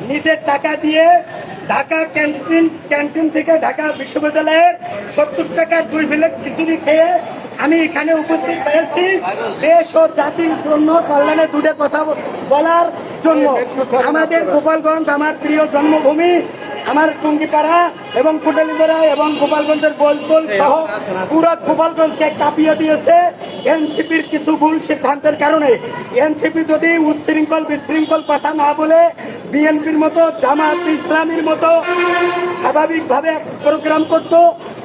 নিজের টাকা দিয়ে ঢাকা ক্যান্টিন থেকে ঢাকা বিশ্ববিদ্যালয়ের 70 টাকার 2 প্লেট খিচুড়ি খেয়ে আমি এখানে উপস্থিত হয়েছি দেশ ও জাতির জন্য কল্যাণে দুটো কথা বলার জন্য। আমাদের গোপালগঞ্জ আমার প্রিয় জন্মভূমি, আমার টুঙ্গিপাড়া এবং কুটালীপাড়া এবং গোপালগঞ্জের বলতল সহ পুরো গোপালগঞ্জকে কাঁপিয়ে দিয়েছে এনসিপির কিছু ভুল সিদ্ধান্তের কারণে। এনসিপি যদি উচ্ছৃঙ্খল বিশৃঙ্খল কথা না বলে বিএনপির মতো জামাত ইসলামীর মতো স্বাভাবিকভাবে প্রোগ্রাম করত,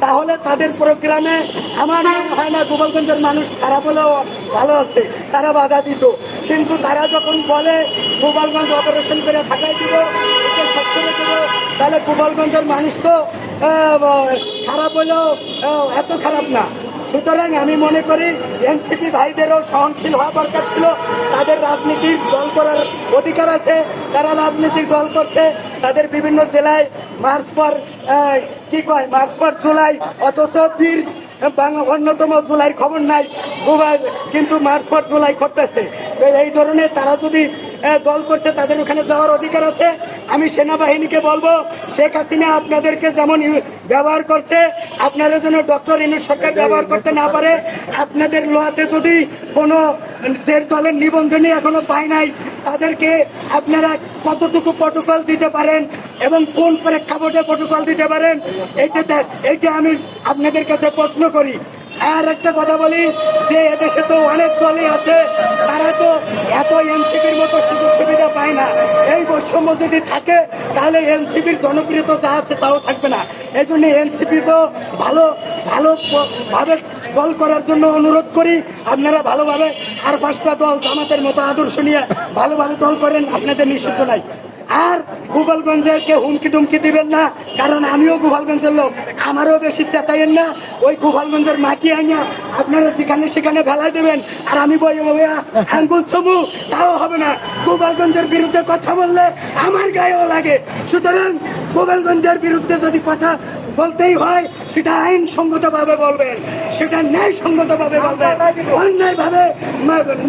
তাহলে তাদের প্রোগ্রামে আমার মনে হয় না গোপালগঞ্জের মানুষ খারাপ হলেও ভালো আছে, তারা বাধা দিত। কিন্তু তারা যখন বলে গোপালগঞ্জ অপারেশন করে ফাটাই দিব, সব করে দেব, তাহলে গোপালগঞ্জের মানুষ তো খারাপ হলেও এত খারাপ না। সুতরাং আমি মনে করি এনসিপি ভাইদেরও সহনশীল হওয়া দরকার ছিল। তাদের রাজনীতির দল করার অধিকার আছে, তারা রাজনৈতিক দল করছে, তাদের বিভিন্ন জেলায় মার্চ ফর জুলাই, অথচ বীর অন্যতম জুলাইয়ের খবর নাই, কিন্তু মার্চ ফর জুলাই করতেছে। এই ধরনের তারা যদি দল করছে, তাদের ওখানে যাওয়ার অধিকার আছে। আমি সেনাবাহিনীকে বলবো, শেখ হাসিনা আপনাদেরকে যেমন ব্যবহার করছে, আপনারা যেন ডক্টর ইউনূস সরকার ব্যবহার করতে না পারে। আপনাদের লোয়াতে যদি কোনো যে দলের নিবন্ধনী এখনো পায় নাই, তাদেরকে আপনারা কতটুকু প্রটোকল দিতে পারেন এবং কোন প্রেক্ষাপটে প্রটোকল দিতে পারেন, এইটা আমি আপনাদের কাছে প্রশ্ন করি। আর একটা কথা বলি যে এদেশে তো অনেক দলই আছে, তারা তো এত এনসিপির মতো সুযোগ সুবিধা পায় না। এই বৈষম্য যদি থাকে তাহলে এনসিপির জনপ্রিয়তা যা আছে তাও থাকবে না। এই জন্য এনসিপিকেও ভালোভাবে দল করার জন্য অনুরোধ করি। আপনারা ভালোভাবে আর 5টা দল জামাতের মতো আদর্শ নিয়ে ভালোভাবে দল করেন, আপনাদের নিষিদ্ধ নাই। আর গোপালগঞ্জের কে হুমকি টুমকি দিবেন না, কারণ আমিও গোপালগঞ্জের লোক, আমারও বেশি চেতাইয়েন না। ওই গোপালগঞ্জের মাটি আনিয়া আপনারা যেখানে সেখানে ফেলাই দেবেন, আর আমি বই আঙ্গুল চমু, তাও হবে না। গোপালগঞ্জের বিরুদ্ধে কথা বললে আমার গায়েও লাগে। সুতরাং গোপালগঞ্জের বিরুদ্ধে যদি কথা বলতেই হয়, সেটা আইনসঙ্গত ভাবে বলবেন, সেটা ন্যায়সঙ্গত ভাবে বলবেন। অন্যায় ভাবে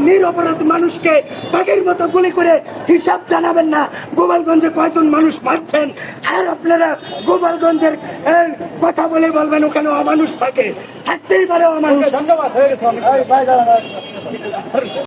নিরপরাধ মানুষকে বাঘের মতো গুলি করে হিসাব জানাবেন না গোপালগঞ্জে কয়জন মানুষ মারছেন। আর আপনারা গোপালগঞ্জের কথা বলে বলবেন ওখানে অমানুষ থাকে, থাকতেই পারে অমানুষ। ধন্যবাদ।